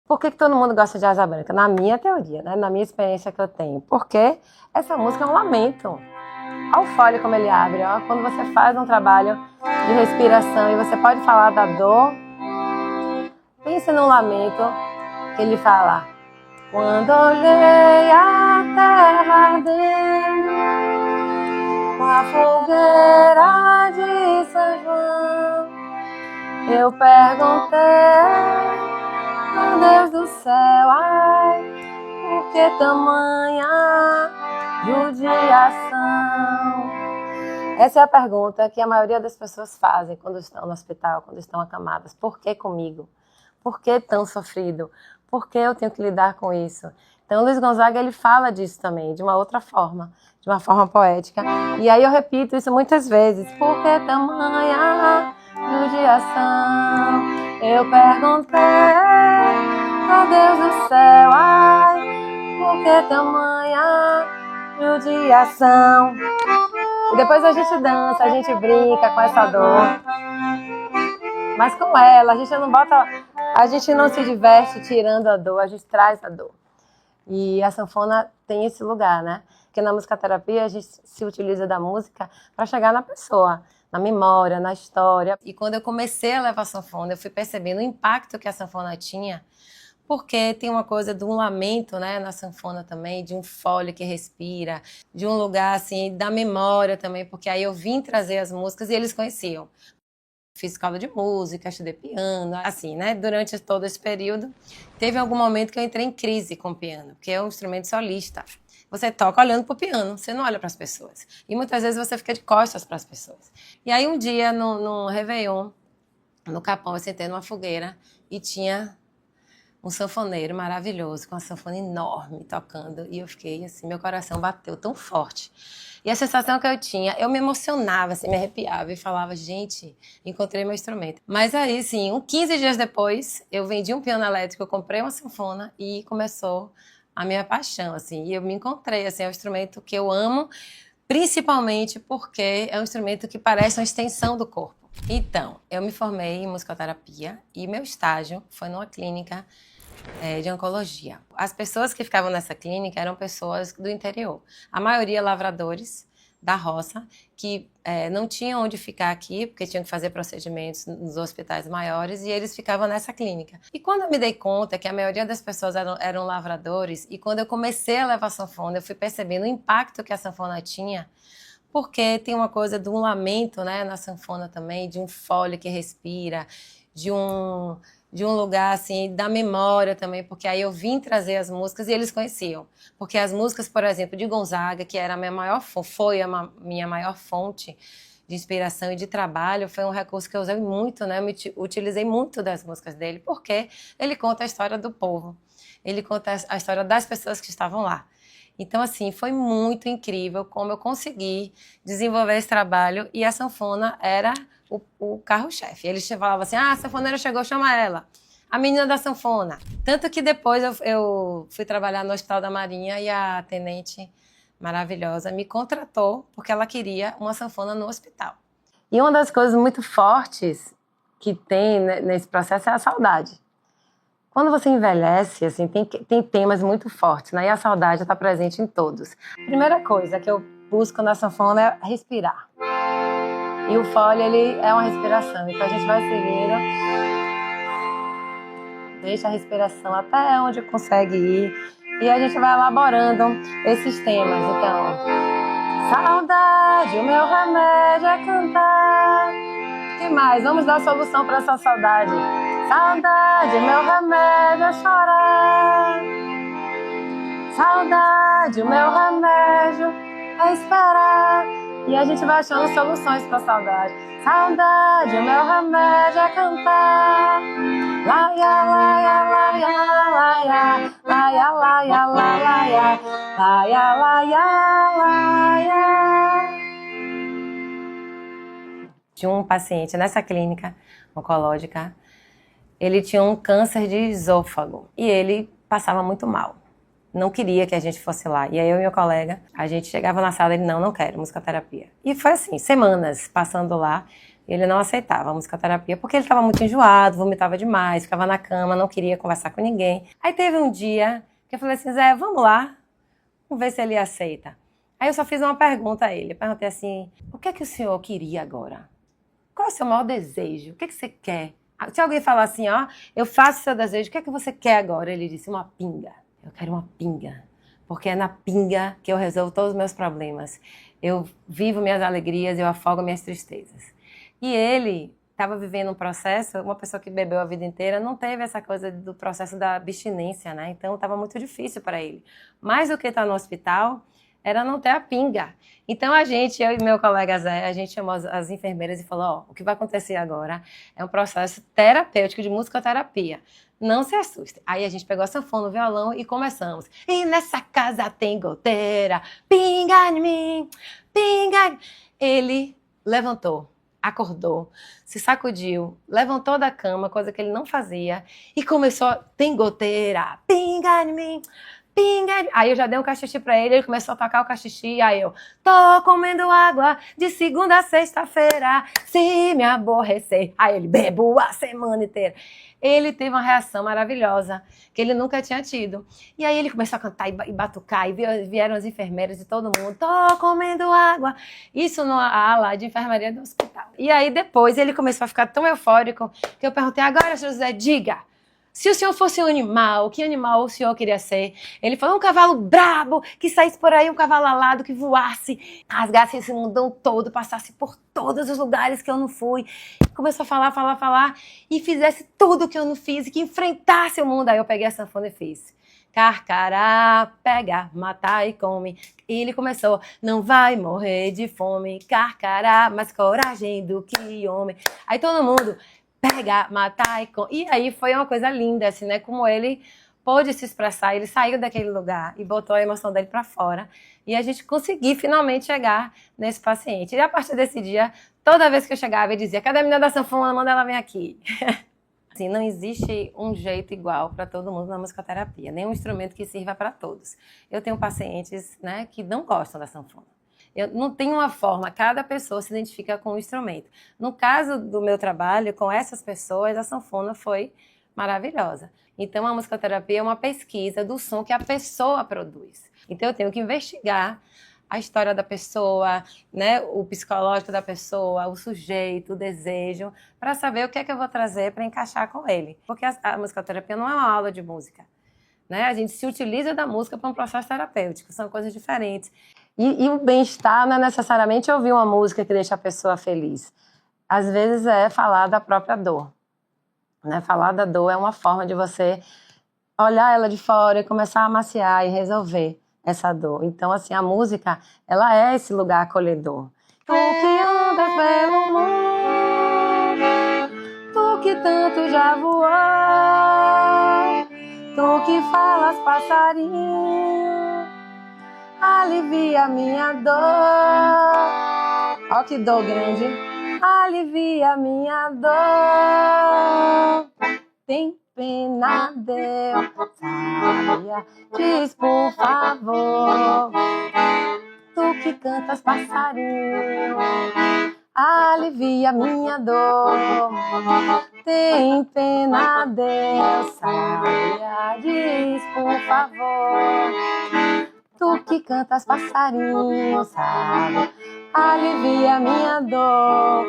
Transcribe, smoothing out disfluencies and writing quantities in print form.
Por que todo mundo gosta de Asa Branca? Na minha teoria, né? Na minha experiência que eu tenho. Porque essa música é um lamento. Olha o fole como ele abre. Ó. Quando você faz um trabalho de respiração e você pode falar da dor, pense no lamento que ele fala. Quando olhei a terra ardendo, com a fogueira de São João, eu perguntei ao Deus do céu, ai, por que tamanha judiação? Essa é a pergunta que a maioria das pessoas fazem quando estão no hospital, quando estão acamadas. Por que comigo? Por que tão sofrido? Por que eu tenho que lidar com isso? Então, Luiz Gonzaga, ele fala disso também, de uma outra forma, de uma forma poética. E aí eu repito isso muitas vezes. Por que tamanha judiação? Eu perguntei ao Deus do céu, ai, por que tamanha judiação? E depois a gente dança, a gente brinca com essa dor. Mas com ela, a gente não se diverte tirando a dor, a gente traz a dor. E a sanfona tem esse lugar, né? Porque na musicoterapia a gente se utiliza da música para chegar na pessoa, na memória, na história. E quando eu comecei a levar a sanfona, eu fui percebendo o impacto que a sanfona tinha, porque tem uma coisa de um lamento, né, na sanfona também, de um fole que respira, de um lugar assim da memória também, porque aí eu vim trazer as músicas e eles conheciam. Fiz escola de música, estudei piano, assim, né? Durante todo esse período, teve algum momento que eu entrei em crise com o piano, porque é um instrumento solista. Você toca olhando para o piano, você não olha para as pessoas. E muitas vezes você fica de costas para as pessoas. E aí um dia, no Réveillon, no Capão, eu sentei numa fogueira e tinha um sanfoneiro maravilhoso, com uma sanfona enorme tocando. E eu fiquei assim, meu coração bateu tão forte. E a sensação que eu tinha, eu me emocionava, assim, me arrepiava e falava, gente, encontrei meu instrumento. Mas aí, sim, 15 dias depois, eu vendi um piano elétrico, eu comprei uma sanfona e começou a minha paixão, assim. E eu me encontrei, assim, é um instrumento que eu amo, principalmente porque é um instrumento que parece uma extensão do corpo. Então, eu me formei em musicoterapia e meu estágio foi numa clínica de oncologia. As pessoas que ficavam nessa clínica eram pessoas do interior. A maioria lavradores da roça, que não tinham onde ficar aqui, porque tinham que fazer procedimentos nos hospitais maiores, e eles ficavam nessa clínica. E quando eu me dei conta que a maioria das pessoas eram lavradores, e quando eu comecei a levar sanfona, eu fui percebendo o impacto que a sanfona tinha, porque tem uma coisa de um lamento, né, na sanfona também, de um fole que respira, de um lugar assim da memória também, porque aí eu vim trazer as músicas e eles conheciam. Porque as músicas, por exemplo, de Gonzaga, que era a minha minha maior fonte de inspiração e de trabalho, foi um recurso que eu usei muito, né? Eu utilizei muito das músicas dele, porque ele conta a história do povo. Ele conta a história das pessoas que estavam lá. Então, assim, foi muito incrível como eu consegui desenvolver esse trabalho e a sanfona era o carro-chefe. Eles falavam assim, a sanfoneira chegou, chama ela. A menina da sanfona. Tanto que depois eu fui trabalhar no Hospital da Marinha e a tenente maravilhosa me contratou porque ela queria uma sanfona no hospital. E uma das coisas muito fortes que tem nesse processo é a saudade. Quando você envelhece, assim, tem temas muito fortes, né? E a saudade está presente em todos. A primeira coisa que eu busco na sanfona é respirar. E o fole, ele é uma respiração. Então a gente vai seguindo. Deixa a respiração até onde consegue ir. E a gente vai elaborando esses temas. Então, saudade, o meu remédio é cantar. O que mais? Vamos dar solução para essa saudade. Saudade, meu remédio é chorar. Saudade, o meu remédio é esperar. E a gente vai achando soluções para saudade. Saudade, o meu remédio é cantar. Laia, laia, laia, laia, laia, laia, laia, laia, laia, laia. Tinha um paciente nessa clínica oncológica. Ele tinha um câncer de esôfago e ele passava muito mal. Não queria que a gente fosse lá. E aí eu e meu colega, a gente chegava na sala e ele, não quero musicoterapia. E foi assim, semanas passando lá. Ele não aceitava a musicoterapia porque ele estava muito enjoado, vomitava demais, ficava na cama, não queria conversar com ninguém. Aí teve um dia que eu falei assim, Zé, vamos lá, vamos ver se ele aceita. Aí eu só fiz uma pergunta a ele, eu perguntei assim, o que é que o senhor queria agora? Qual é o seu maior desejo? O que é que você quer? Se alguém falar assim, ó, eu faço seu desejo, o que é que você quer agora? Ele disse, uma pinga. Eu quero uma pinga, porque é na pinga que eu resolvo todos os meus problemas. Eu vivo minhas alegrias, eu afogo minhas tristezas. E ele estava vivendo um processo, uma pessoa que bebeu a vida inteira, não teve essa coisa do processo da abstinência, né? Então estava muito difícil para ele. Mais do que estar no hospital, era não ter a pinga. Então a gente, eu e meu colega Zé, a gente chamou as enfermeiras e falou, ó, o que vai acontecer agora é um processo terapêutico de musicoterapia. Não se assustem. Aí a gente pegou a sanfona, o violão e começamos. E nessa casa tem goteira, pinga em mim, pinga em mim. Ele levantou, acordou, se sacudiu, levantou da cama, coisa que ele não fazia, e começou, tem goteira, pinga em mim, pinga. Aí eu já dei um cachixi pra ele, ele começou a tocar o cachixi, aí eu, tô comendo água de segunda a sexta-feira, se me aborrecer. Aí ele, bebo a semana inteira. Ele teve uma reação maravilhosa, que ele nunca tinha tido. E aí ele começou a cantar e batucar, e vieram as enfermeiras e todo mundo, tô comendo água. Isso numa ala de enfermaria do hospital. E aí depois ele começou a ficar tão eufórico, que eu perguntei, agora, José, diga, se o senhor fosse um animal, que animal o senhor queria ser? Ele falou, um cavalo brabo, que saísse por aí, um cavalo alado, que voasse, rasgasse esse mundão todo, passasse por todos os lugares que eu não fui. Começou a falar, e fizesse tudo que eu não fiz, e que enfrentasse o mundo. Aí eu peguei a sanfona e fiz. Carcará, pega, mata e come. E ele começou, não vai morrer de fome, carcará, mais coragem do que homem. Aí todo mundo... pegar, matar e... E aí foi uma coisa linda, assim, né? Como ele pôde se expressar, ele saiu daquele lugar e botou a emoção dele para fora. E a gente conseguiu finalmente chegar nesse paciente. E a partir desse dia, toda vez que eu chegava, ele dizia, cadê a menina da sanfona? Manda ela vir aqui. Assim, não existe um jeito igual para todo mundo na musicoterapia, nenhum instrumento que sirva para todos. Eu tenho pacientes, né, que não gostam da sanfona. Eu não tenho uma forma, cada pessoa se identifica com o instrumento. No caso do meu trabalho, com essas pessoas, a sanfona foi maravilhosa. Então, a musicoterapia é uma pesquisa do som que a pessoa produz. Então, eu tenho que investigar a história da pessoa, né, o psicológico da pessoa, o sujeito, o desejo, para saber o que é que eu vou trazer para encaixar com ele. Porque a musicoterapia não é uma aula de música, né? A gente se utiliza da música para um processo terapêutico, são coisas diferentes. E o bem-estar não é necessariamente ouvir uma música que deixa a pessoa feliz. Às vezes é falar da própria dor, né? Falar da dor é uma forma de você olhar ela de fora e começar a amaciar e resolver essa dor. Então, assim, a música, ela é esse lugar acolhedor. Tu que andas pelo mundo, tu que tanto já voou, tu que falas passarinho, alivia minha dor. Ó que dor grande. Alivia minha dor. Tem pena, Deus, saia, diz por favor. Tu que cantas passarinho, alivia minha dor. Tem pena, Deus, saia, diz por favor. Tu que cantas passarinho, sabe, alivia minha dor.